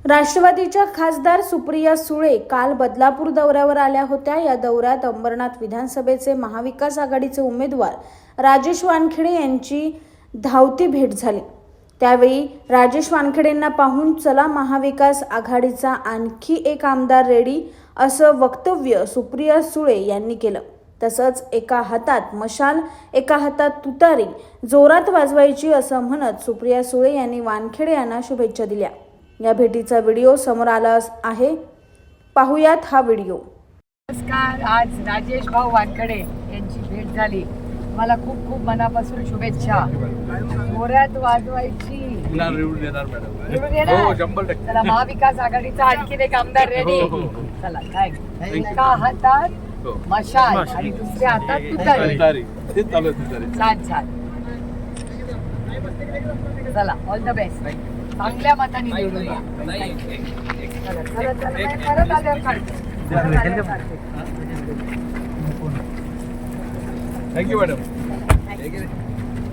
राष्ट्रवादीच्या खासदार सुप्रिया सुळे काल बदलापूर दौऱ्यावर आल्या होत्या। या दौऱ्यात अंबरनाथ विधानसभेचे महाविकास आघाडीचे उमेदवार राजेश वानखेडे यांची धावती भेट झाली। त्यावेळी राजेश वानखेडेंना पाहून चला महाविकास आघाडीचा आणखी एक आमदार रेडी असं वक्तव्य सुप्रिया सुळे यांनी केलं। तसंच एका हातात मशाल एका हातात तुतारी जोरात वाजवायची असं म्हणत सुप्रिया सुळे यांनी वानखेडे यांना शुभेच्छा दिल्या। या भेटीचा व्हिडिओ समोर आला आहे, पाहूयात हा व्हिडिओ। नमस्कार, आज राजेश भाऊ वानखेडे यांची भेट झाली। मला खूप खूप मनापासून शुभेच्छा। जोरात वाजवायची चला महाविकास आघाडीचा आणखीन एक आमदार रेडी। चला काय एका हातात मशाल आणि दुसऱ्या हातात तुतारी। छान छान, चला ऑल द बेस्ट, चांगल्या मताने निवडून या। परत आल्यावर काढते। Thank you madam.